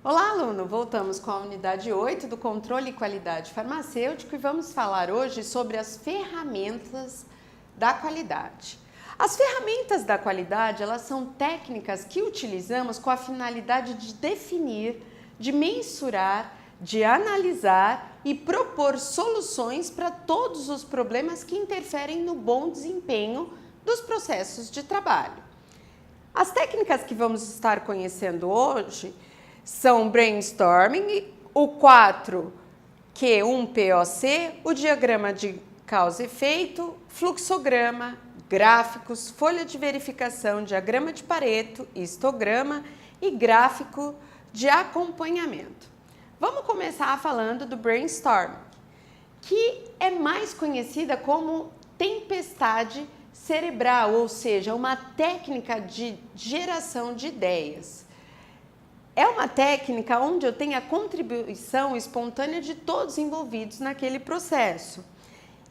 Olá, aluno! Voltamos com a unidade 8 do Controle e Qualidade Farmacêutico e vamos falar hoje sobre as ferramentas da qualidade. As ferramentas da qualidade, elas são técnicas que utilizamos com a finalidade de definir, de mensurar, de analisar e propor soluções para todos os problemas que interferem no bom desempenho dos processos de trabalho. As técnicas que vamos estar conhecendo hoje são brainstorming, o 4Q1POC, o diagrama de causa e efeito, fluxograma, gráficos, folha de verificação, diagrama de Pareto, histograma e gráfico de acompanhamento. Vamos começar falando do brainstorming, que é mais conhecida como tempestade cerebral, ou seja, uma técnica de geração de ideias. É uma técnica onde eu tenho a contribuição espontânea de todos envolvidos naquele processo.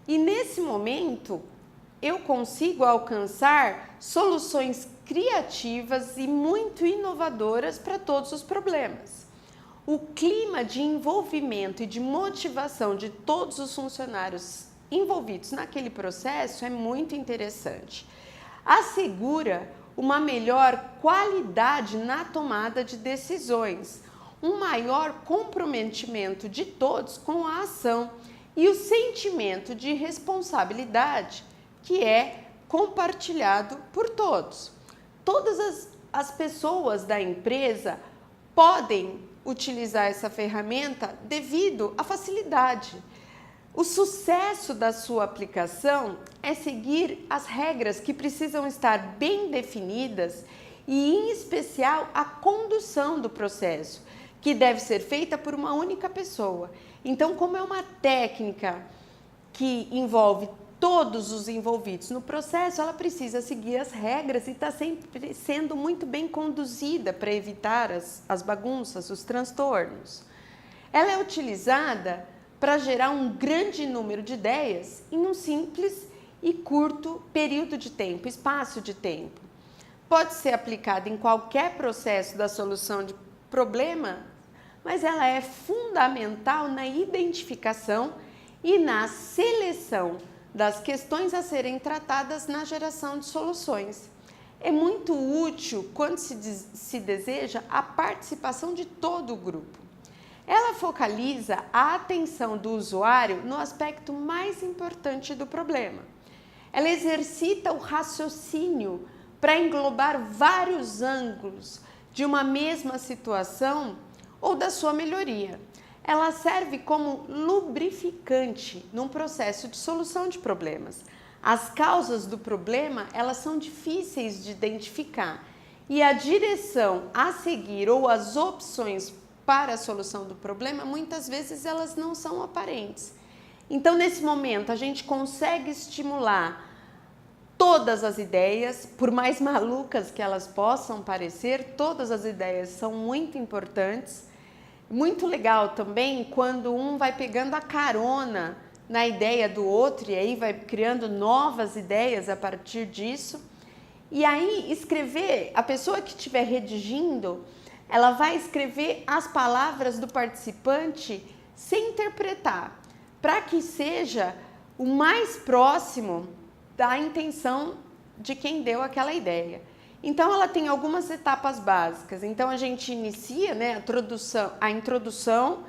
E nesse momento, eu consigo alcançar soluções criativas e muito inovadoras para todos os problemas. O clima de envolvimento e de motivação de todos os funcionários envolvidos naquele processo é muito interessante. Assegura uma melhor qualidade na tomada de decisões, um maior comprometimento de todos com a ação e o sentimento de responsabilidade que é compartilhado por todos. Todas as pessoas da empresa podem utilizar essa ferramenta devido à facilidade. O sucesso da sua aplicação é seguir as regras que precisam estar bem definidas e, em especial, a condução do processo, que deve ser feita por uma única pessoa. Então, como é uma técnica que envolve todos os envolvidos no processo, ela precisa seguir as regras e está sempre sendo muito bem conduzida para evitar as bagunças, os transtornos. Ela é utilizada para gerar um grande número de ideias em um simples e curto período de tempo, espaço de tempo. Pode ser aplicada em qualquer processo da solução de problema, mas ela é fundamental na identificação e na seleção das questões a serem tratadas na geração de soluções. É muito útil quando se deseja a participação de todo o grupo. Ela focaliza a atenção do usuário no aspecto mais importante do problema. Ela exercita o raciocínio para englobar vários ângulos de uma mesma situação ou da sua melhoria. Ela serve como lubrificante num processo de solução de problemas. As causas do problema, elas são difíceis de identificar e a direção a seguir ou as opções para a solução do problema, muitas vezes elas não são aparentes. Então, nesse momento, a gente consegue estimular todas as ideias, por mais malucas que elas possam parecer, todas as ideias são muito importantes. Muito legal também quando um vai pegando a carona na ideia do outro e aí vai criando novas ideias a partir disso. E aí escrever, a pessoa que estiver redigindo, ela vai escrever as palavras do participante sem interpretar, para que seja o mais próximo da intenção de quem deu aquela ideia. Então, ela tem algumas etapas básicas. Então, a gente inicia, né, a introdução,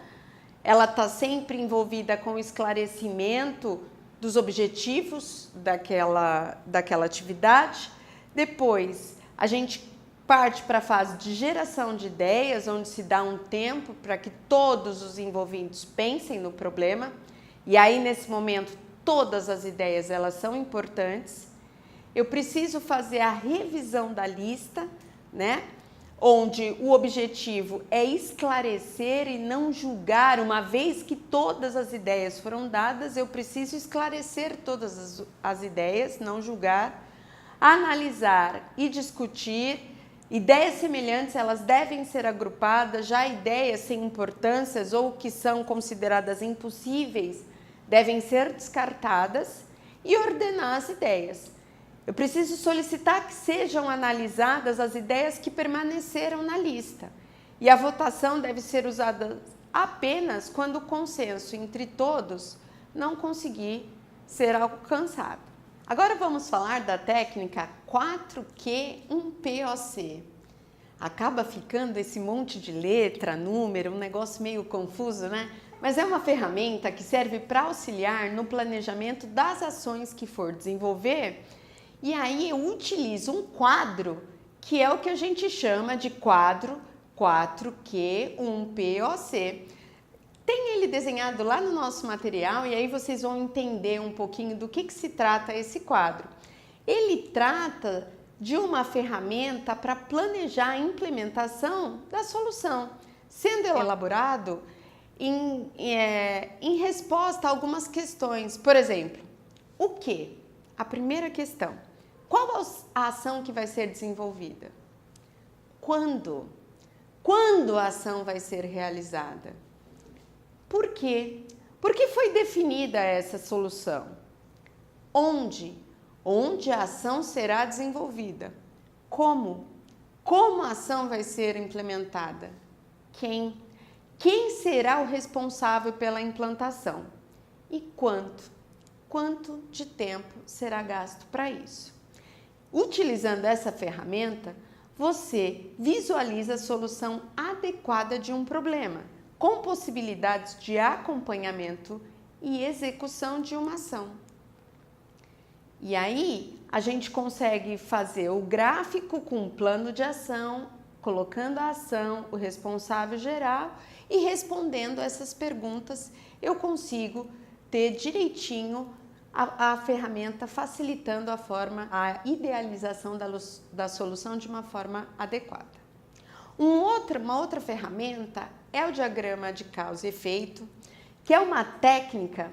ela está sempre envolvida com o esclarecimento dos objetivos daquela atividade. Depois, a gente parte para a fase de geração de ideias, onde se dá um tempo para que todos os envolvidos pensem no problema. E aí, nesse momento, todas as ideias elas são importantes. Eu preciso fazer a revisão da lista, né? Onde o objetivo é esclarecer e não julgar. Uma vez que todas as ideias foram dadas, eu preciso esclarecer todas as ideias, não julgar, analisar e discutir. Ideias semelhantes, elas devem ser agrupadas, já ideias sem importâncias ou que são consideradas impossíveis devem ser descartadas e ordenar as ideias. Eu preciso solicitar que sejam analisadas as ideias que permaneceram na lista. e a votação deve ser usada apenas quando o consenso entre todos não conseguir ser alcançado. Agora vamos falar da técnica 4Q1POC. Acaba ficando esse monte de letra, número, um negócio meio confuso, né? Mas é uma ferramenta que serve para auxiliar no planejamento das ações que for desenvolver. E aí eu utilizo um quadro, que é o que a gente chama de quadro 4Q1POC. Tem ele desenhado lá no nosso material e aí vocês vão entender um pouquinho do que se trata esse quadro. Ele trata de uma ferramenta para planejar a implementação da solução, sendo elaborado em resposta a algumas questões. Por exemplo, o que? A primeira questão. Qual a ação que vai ser desenvolvida? Quando? Quando a ação vai ser realizada? Por quê? Por que foi definida essa solução? Onde? Onde a ação será desenvolvida? Como? Como a ação vai ser implementada? Quem? Quem será o responsável pela implantação? E quanto? Quanto de tempo será gasto para isso? Utilizando essa ferramenta, você visualiza a solução adequada de um problema, com possibilidades de acompanhamento e execução de uma ação. E aí, a gente consegue fazer o gráfico com o plano de ação, colocando a ação, o responsável geral e respondendo essas perguntas, eu consigo ter direitinho a ferramenta facilitando a idealização da solução de uma forma adequada. Uma outra ferramenta é o diagrama de causa e efeito, que é uma técnica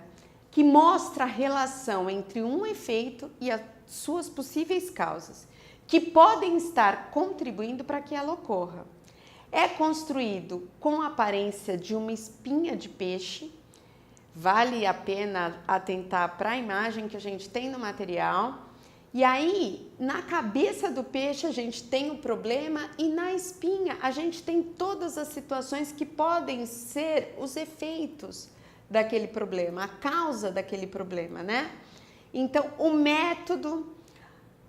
que mostra a relação entre um efeito e as suas possíveis causas, que podem estar contribuindo para que ela ocorra. É construído com a aparência de uma espinha de peixe. Vale a pena atentar para a imagem que a gente tem no material. E aí, na cabeça do peixe a gente tem o problema e na espinha a gente tem todas as situações que podem ser os efeitos daquele problema, a causa daquele problema, né? Então, o método,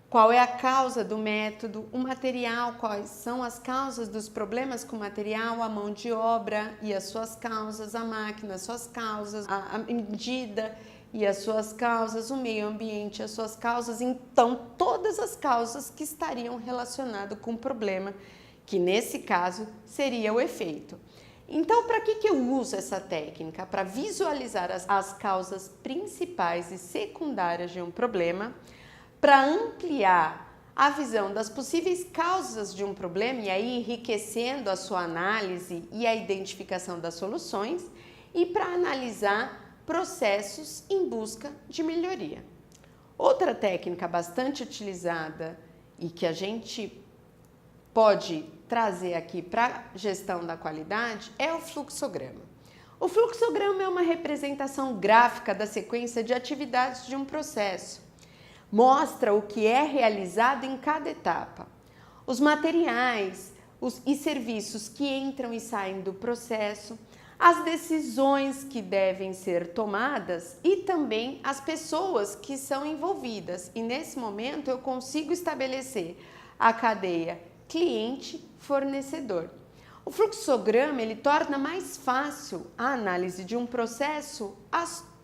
qual é a causa do método, o material, quais são as causas dos problemas com o material, a mão de obra e as suas causas, a máquina, as suas causas, a medida e as suas causas, o meio ambiente, as suas causas. Então, todas as causas que estariam relacionadas com o problema, que nesse caso seria o efeito. Então, para que eu uso essa técnica? Para visualizar as causas principais e secundárias de um problema, para ampliar a visão das possíveis causas de um problema e aí enriquecendo a sua análise e a identificação das soluções e para analisar processos em busca de melhoria. Outra técnica bastante utilizada e que a gente pode trazer aqui para a gestão da qualidade é o fluxograma. O fluxograma é uma representação gráfica da sequência de atividades de um processo. Mostra o que é realizado em cada etapa, os materiais e serviços que entram e saem do processo, as decisões que devem ser tomadas e também as pessoas que são envolvidas. E nesse momento eu consigo estabelecer a cadeia cliente-fornecedor. O fluxograma ele torna mais fácil a análise de um processo,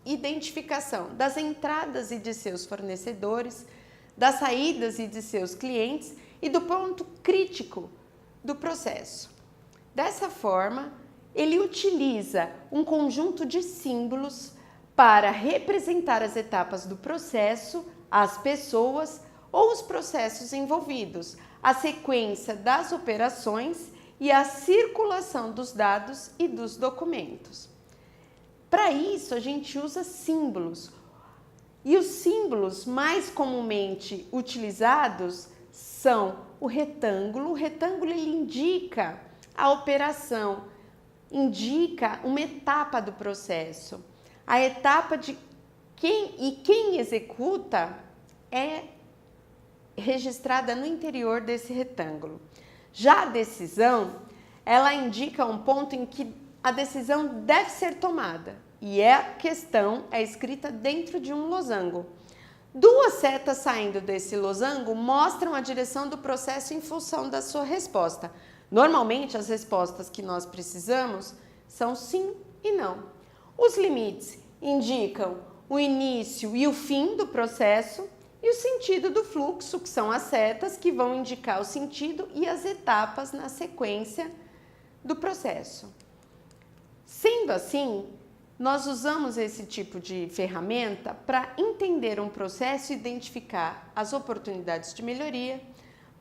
identificação das entradas e de seus fornecedores, das saídas e de seus clientes e do ponto crítico do processo. Dessa forma, ele utiliza um conjunto de símbolos para representar as etapas do processo, as pessoas ou os processos envolvidos, a sequência das operações e a circulação dos dados e dos documentos. Para isso, a gente usa símbolos. E os símbolos mais comumente utilizados são o retângulo. O retângulo ele indica a operação, indica uma etapa do processo. A etapa de quem executa é registrada no interior desse retângulo. Já a decisão ela indica um ponto em que a decisão deve ser tomada e a questão é escrita dentro de um losango. Duas setas saindo desse losango mostram a direção do processo em função da sua resposta. Normalmente, as respostas que nós precisamos são sim e não. Os limites indicam o início e o fim do processo e o sentido do fluxo, que são as setas que vão indicar o sentido e as etapas na sequência do processo. Sendo assim, nós usamos esse tipo de ferramenta para entender um processo e identificar as oportunidades de melhoria,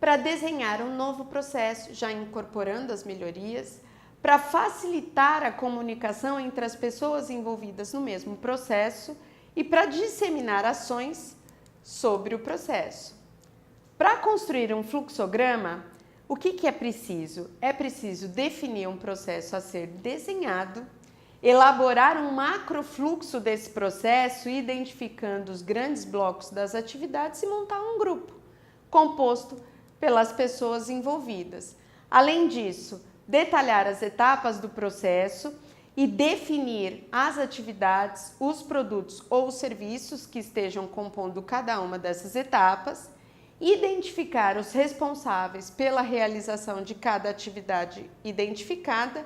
para desenhar um novo processo, já incorporando as melhorias, para facilitar a comunicação entre as pessoas envolvidas no mesmo processo e para disseminar ações sobre o processo. Para construir um fluxograma, o que é preciso? É preciso definir um processo a ser desenhado, elaborar um macrofluxo desse processo, identificando os grandes blocos das atividades e montar um grupo, composto pelas pessoas envolvidas. Além disso, detalhar as etapas do processo e definir as atividades, os produtos ou os serviços que estejam compondo cada uma dessas etapas, identificar os responsáveis pela realização de cada atividade identificada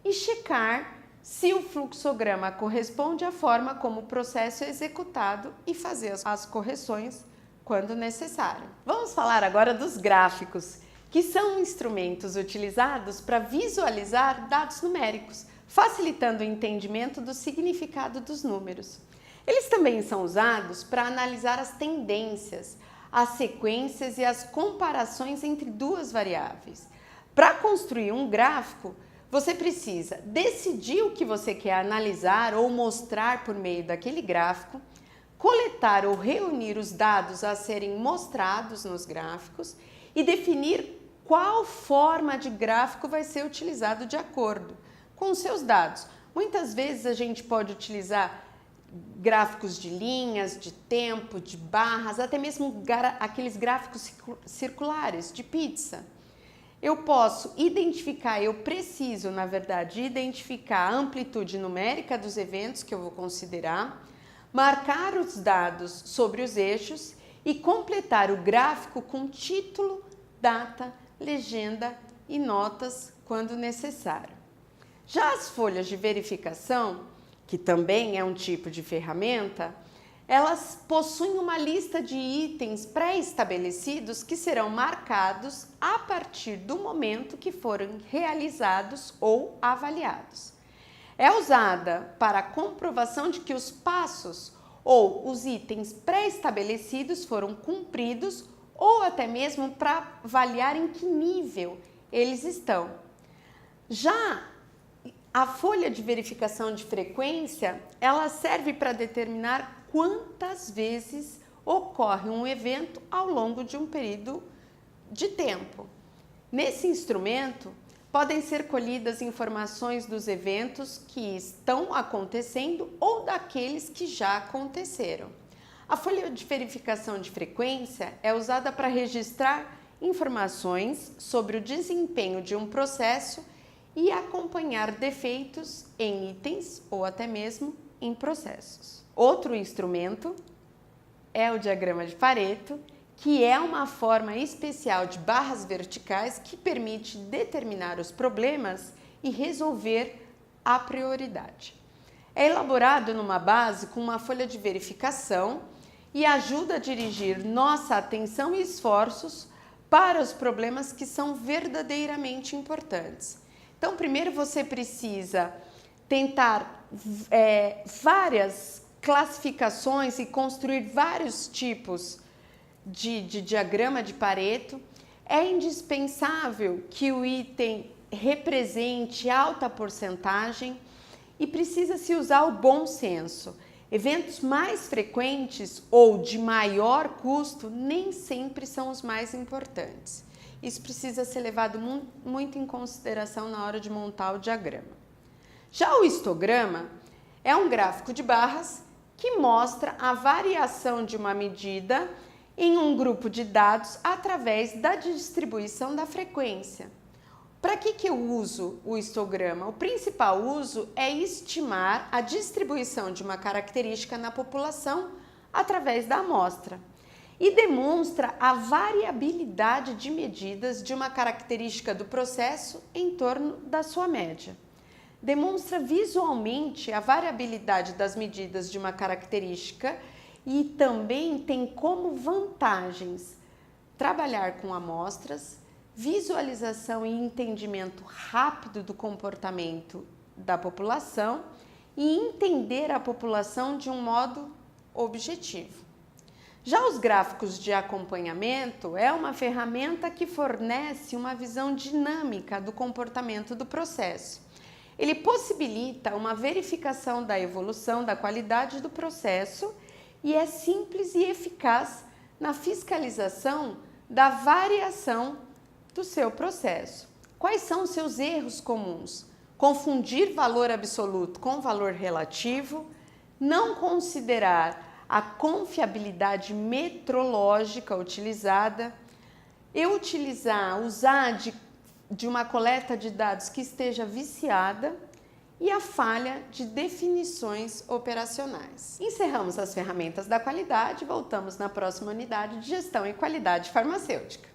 e checar se o fluxograma corresponde à forma como o processo é executado e fazer as correções quando necessário. Vamos falar agora dos gráficos, que são instrumentos utilizados para visualizar dados numéricos, facilitando o entendimento do significado dos números. Eles também são usados para analisar as tendências, as sequências e as comparações entre duas variáveis. Para construir um gráfico, você precisa decidir o que você quer analisar ou mostrar por meio daquele gráfico, coletar ou reunir os dados a serem mostrados nos gráficos e definir qual forma de gráfico vai ser utilizado de acordo com os seus dados. Muitas vezes a gente pode utilizar gráficos de linhas, de tempo, de barras, até mesmo aqueles gráficos circulares de pizza. Eu posso identificar, eu preciso, na verdade, identificar a amplitude numérica dos eventos que eu vou considerar, marcar os dados sobre os eixos e completar o gráfico com título, data, legenda e notas quando necessário. Já as folhas de verificação, que também é um tipo de ferramenta, elas possuem uma lista de itens pré-estabelecidos que serão marcados a partir do momento que foram realizados ou avaliados. É usada para a comprovação de que os passos ou os itens pré-estabelecidos foram cumpridos ou até mesmo para avaliar em que nível eles estão. Já a folha de verificação de frequência, ela serve para determinar quantas vezes ocorre um evento ao longo de um período de tempo. Nesse instrumento, podem ser colhidas informações dos eventos que estão acontecendo ou daqueles que já aconteceram. A folha de verificação de frequência é usada para registrar informações sobre o desempenho de um processo e acompanhar defeitos em itens ou até mesmo em processos. Outro instrumento é o diagrama de Pareto, que é uma forma especial de barras verticais que permite determinar os problemas e resolver a prioridade. É elaborado numa base com uma folha de verificação e ajuda a dirigir nossa atenção e esforços para os problemas que são verdadeiramente importantes. Então, primeiro você precisa tentar várias classificações e construir vários tipos de diagrama de Pareto. É indispensável que o item represente alta porcentagem e precisa-se usar o bom senso. Eventos mais frequentes ou de maior custo nem sempre são os mais importantes. Isso precisa ser levado muito em consideração na hora de montar o diagrama. Já o histograma é um gráfico de barras que mostra a variação de uma medida em um grupo de dados através da distribuição da frequência. Para que eu uso o histograma? O principal uso é estimar a distribuição de uma característica na população através da amostra e demonstra a variabilidade de medidas de uma característica do processo em torno da sua média. Demonstra visualmente a variabilidade das medidas de uma característica e também tem como vantagens trabalhar com amostras, visualização e entendimento rápido do comportamento da população e entender a população de um modo objetivo. Já os gráficos de acompanhamento é uma ferramenta que fornece uma visão dinâmica do comportamento do processo. Ele possibilita uma verificação da evolução da qualidade do processo e é simples e eficaz na fiscalização da variação do seu processo. Quais são os seus erros comuns? Confundir valor absoluto com valor relativo, não considerar a confiabilidade metrológica utilizada, usar de uma coleta de dados que esteja viciada e a falha de definições operacionais. Encerramos as ferramentas da qualidade e voltamos na próxima unidade de gestão e qualidade farmacêutica.